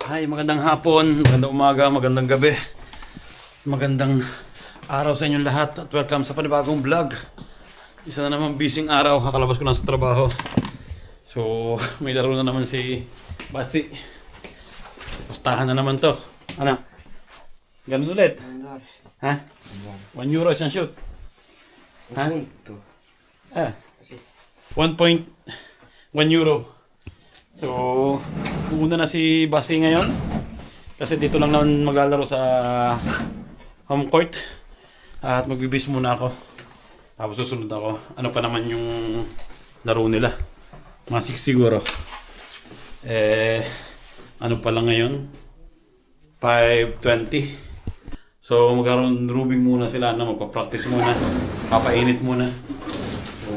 Hi, magandang hapon, magandang umaga, magandang gabi, magandang araw sa inyong lahat at welcome sa panibagong vlog. Isa na naman busy araw, kakalabas ko lang sa trabaho. So, may laro na naman si Basti. Pustahan na naman to. Ano? Ganun ulit? Ha? 1 euro isang shoot. Ha? 1.1 euro. So, una na si Basti ngayon. Kasi dito lang naman maglalaro sa home court. At magbibis muna ako. Tapos susunod ako. Ano pa naman yung laro nila? Mga 6 siguro. Ano pa lang ngayon? 5:20. So, magkaroon rubing muna sila. Magpa-practice muna. Papainit muna. So,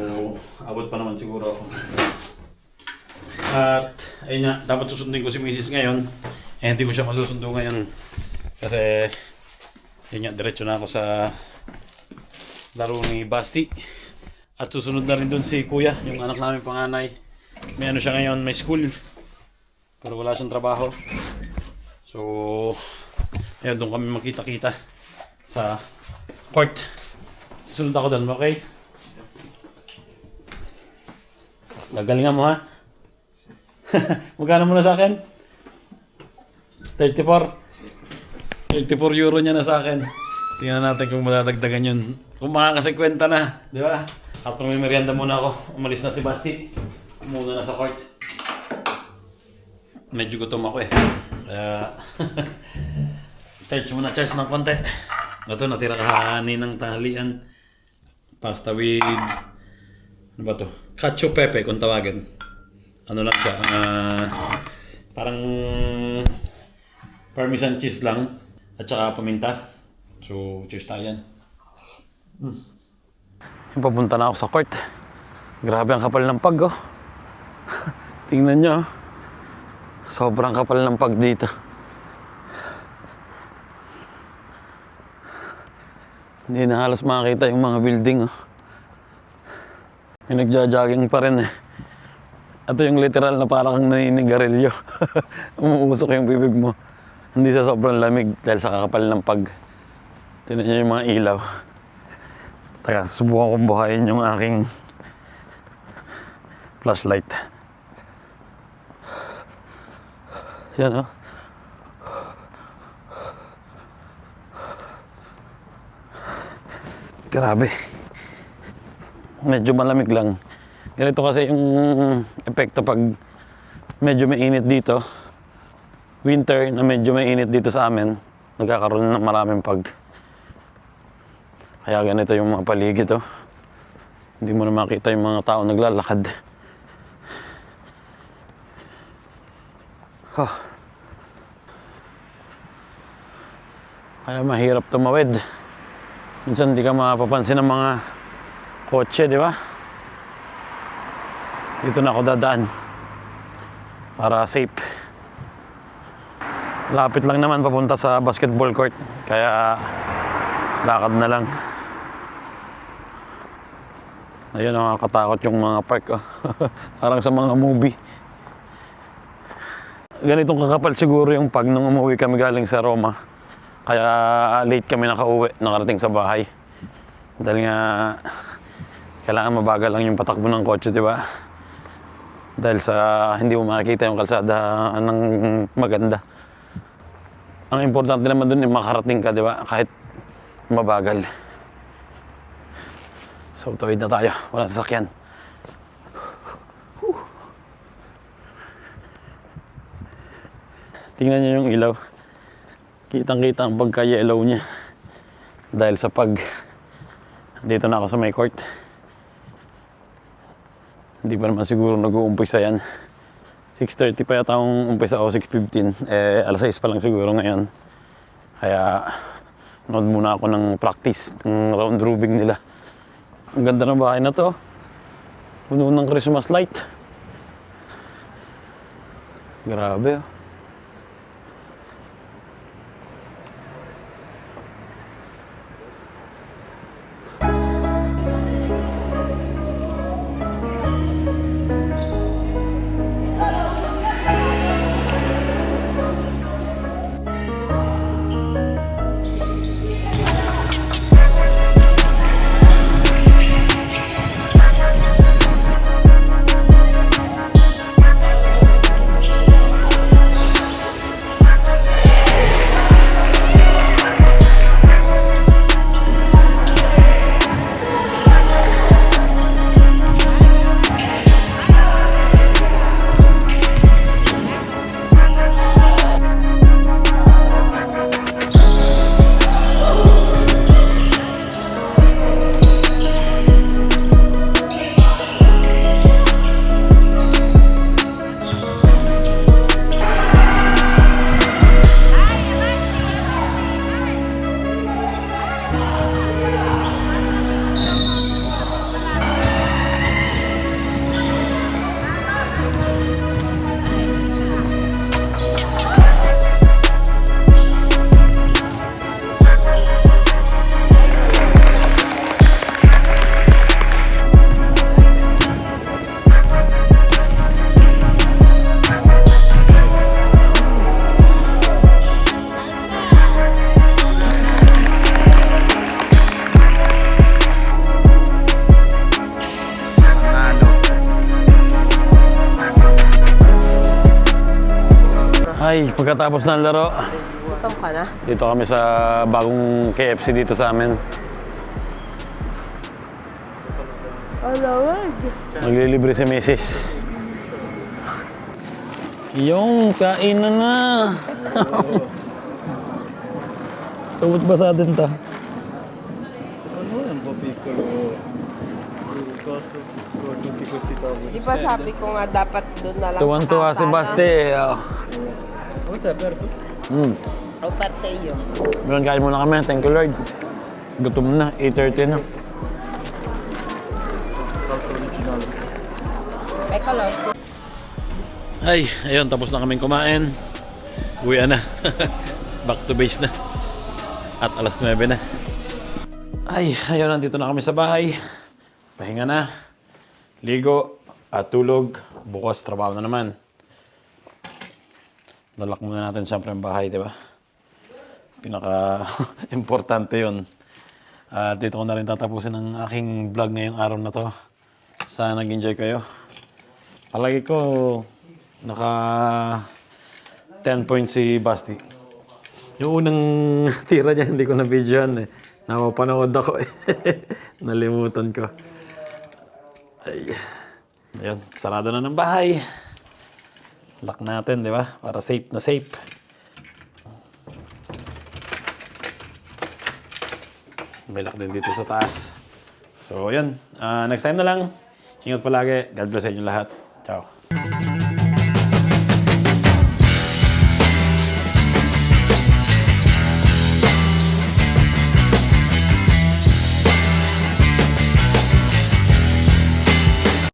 abot pa naman siguro ako. At ayun nga, dapat susundin ko si Mrs. ngayon. Hindi ko siya masusundo ngayon. Kasi yun nga, diretso na ako sa laro ni Basti. At susunod na rin dun si Kuya, yung anak namin panganay. May ano siya ngayon, may school. Pero wala siyang trabaho. So, ayun, doon kami makita-kita sa court. Susunod ako dun, okay? Gagalingan mo ha? Magkano muna sa akin? 34 euro niya na sa akin. Tingnan natin kung madadagdagan yun. Kung makakasikwenta na, di ba? At may merienda muna ako. Umalis na si Basti. Muna na sa court. Medyo gutom ako eh. Kaya charge muna, charge ng konti. Ito, natira kaninang tanghalian. Pasta with ano ba to? Cacio pepe kung tawagin. Ano lang siya, parang parmesan cheese lang at saka paminta. So, cheers tayo yan. Papunta na ako sa court. Grabe ang kapal ng pag, oh. Tingnan nyo, oh. Sobrang kapal ng pag dito. Hindi na halos makakita yung mga building, oh. May nagja-jogging pa rin, eh. Ito yung literal na parang kang naninigarilyo. Umuusok yung bibig mo. Hindi sa sobrang lamig dahil sa kakapal ng pag. Tignan nyo yung mga ilaw. Teka, subukan kong buhayin yung aking flashlight. Yan, oh. Grabe. Medyo malamig lang. Ganito kasi yung epekto pag medyo mainit dito. Winter na medyo mainit dito sa amin, nagkakaroon ng maraming pag. Kaya ganito yung mga paligid, oh. Hindi mo na makita yung mga tao naglalakad. Oh. Kaya mahirap tumawid. Minsan hindi ka mapapansin ng mga kotse, di ba? Dito na ako dadaan para safe. Lapit lang naman papunta sa basketball court, kaya lakad na lang. Ayun, nakakatakot yung mga park, oh. Parang sa mga movie. Ganitong kakapal siguro yung pag nung umuwi kami galing sa Roma. Kaya late kami nakarating sa bahay. Dahil nga kailangan mabagal lang yung patakbo ng kotse, di ba? Dahil sa hindi mo makikita yung kalsada ng maganda. Ang importante naman dun ay makarating ka, di ba? Kahit mabagal. So, tawid na tayo. Walang sasakyan. Tingnan niyo yung ilaw. Kitang-kita ang pagka-yellow niya. Dahil sa pag. Dito na ako sa may court. Hindi pa naman siguro nag-uumpisa yan. 6:30 pa yata ang umpisa o 6:15. Alas 6 pa lang siguro ngayon. Kaya nood muna ako ng practice ng round robin nila. Ang ganda ng bahay na to. Puno ng Christmas light. Grabe, oh. Ay, pagkatapos ng laro, Gutom ka na? dito kami sa bagong KFC dito sa amin. Alawag. Maglilibre si Mrs. Yung, kain na. Tawad ba sa atin ta? Di ba sabi ko nga dapat doon na lang Tuwan-tuwa si Basti. O parte yun. Ngayon, kain muna kami. Thank you, Lord. Gutom na. 8:30 na. Eka lang. Ay, ayun. Tapos na kaming kumain. Uwian na. Back to base na. At alas 9 na. Ay, ayun. Nandito na kami sa bahay. Pahinga na. Ligo. At tulog. Bukas, trabaho na naman. Nalak muna natin siyempre ang bahay, di ba? Pinaka-importante yun. At dito ko na rin tatapusin ang aking vlog ngayong araw na to. Sana nag-enjoy kayo. Palagi ko naka 10 points si Basti. Yung unang tira niya hindi ko na-videoan eh. Napapanood ako eh. Nalimutan ko. Ay. Ayun, sarado na ng bahay. Lock natin, di ba? Para safe na safe. May lock din dito sa taas. So, yun. Next time na lang. Ingat palagi. God bless sa inyo lahat. Ciao.